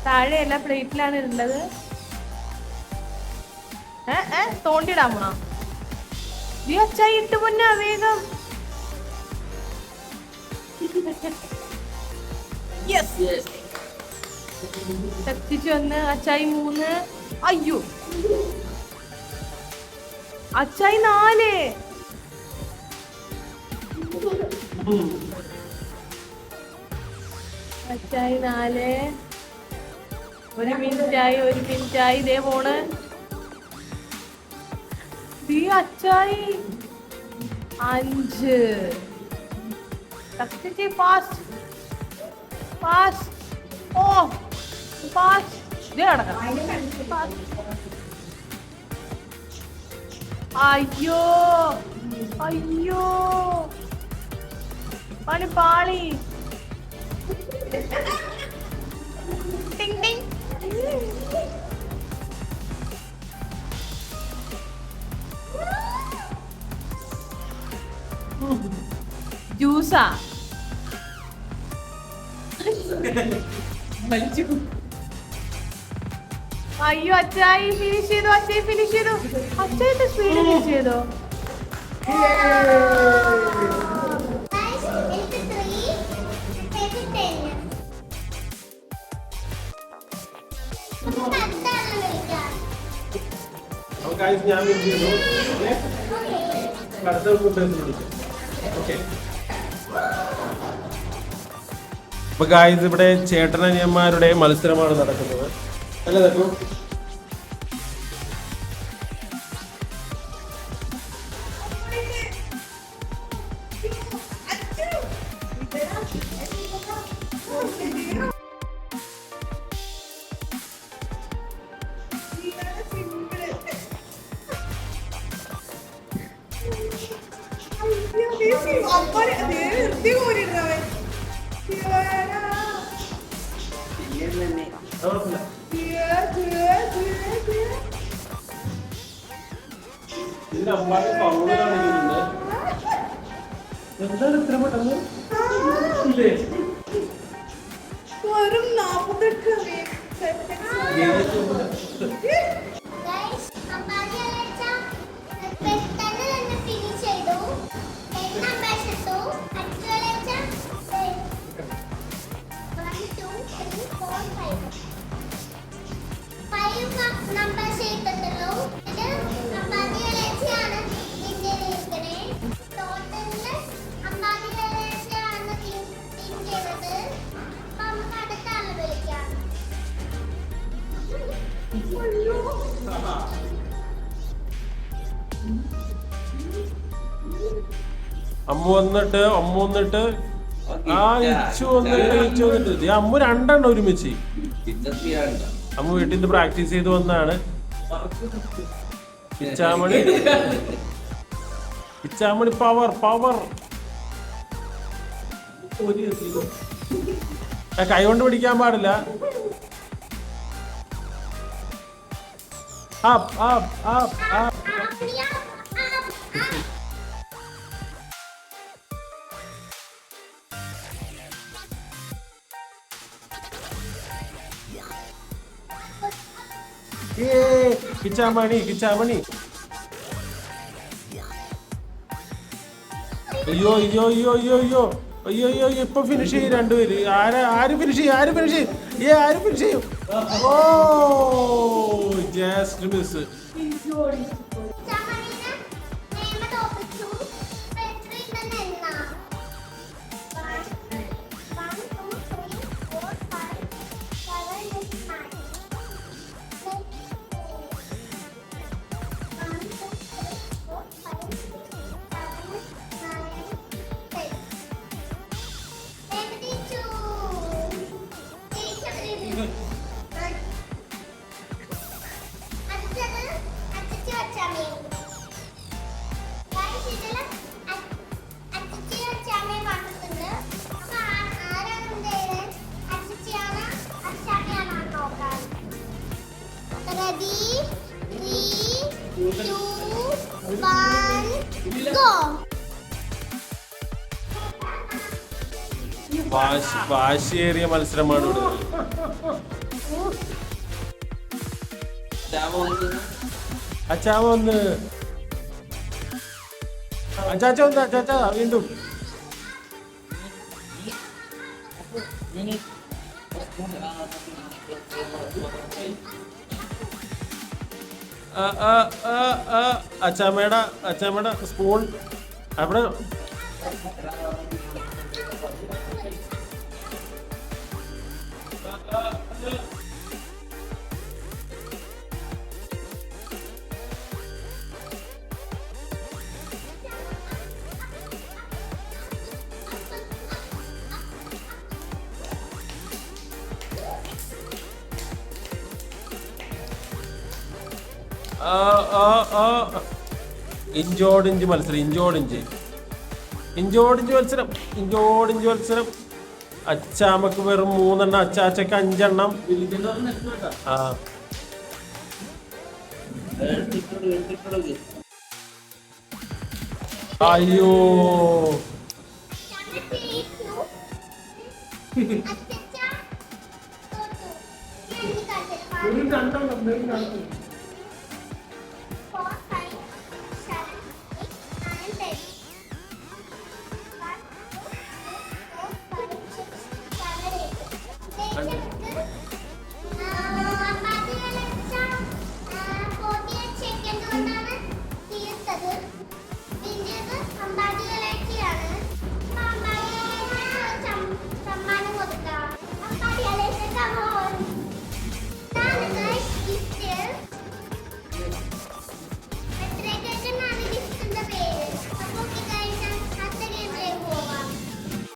താഴെ എല്ലാ പ്ലേറ്റിലാണ് ഉള്ളത്. തോണ്ടിടാൻ പോണോ? അച്ചായി ഇട്ട് പൊന്നാ വേഗം. ശക്തിച്ച് 1, അച്ചായി 3. അയ്യോ, അച്ചായി 4. അച്ചായി 4. 1 മിനിറ്റായി ഇതേ പോണ്. അച്ചായി 5. ശക്തിച്ച് ഫാസ്റ്റ്. ഓ ഫാസ്റ്റ്. ഇതേ കിടക്കണം. അയ്യോ പണി പാളി. ജ്യൂസാ അയ്യോ, അച്ചായി ഫിനിഷ് ചെയ്തു. അച്ചായി സ്പീഡ് ഫിനിഷ് ചെയ്തോ? അപ്പൊ ഗായ്സ് ഇവിടെ ചേട്ടനനിയന്മാരുടെ മത്സരമാണ് നടക്കുന്നത് അല്ലേ തക്കു? എന്താണ് ഇത്ര പെട്ടെന്ന്? അമ്മു വന്നിട്ട് ഇച്ചു വന്നിട്ട് അമ്മു 2 ഒരുമിച്ച്. അമ്മു വീട്ടിൽ നിന്ന് പ്രാക്ടീസ് ചെയ്ത് വന്നാണ്. പിച്ചാമണി പവർ കൈ കൊണ്ട് പിടിക്കാൻ പാടില്ല. കിച്ചാമണി അയ്യോ ഇപ്പൊ ഫിനിഷ് ചെയ്യും 2 പേര്. ആര് ഫിനിഷ് ചെയ്യും? ഓ ജസ്റ്റ് മിസ്. വാശിയേറിയ മത്സരമാണ് ഇവിടെ. അച്ചാമ ഒന്ന് അച്ചാച്ച ഒന്ന് അച്ചാച്ച വീണ്ടും അച്ചാമ്മയുടെ സ്പൂൺ അവിടെ ഇഞ്ചോടിഞ്ച് മത്സരം ഇഞ്ചോടിഞ്ച് മത്സരം. അച്ചാമ്മക്ക് വെറും 3 എണ്ണം, അച്ചാച്ചക്ക് 5 എണ്ണം. ആ അയ്യോ Ini kan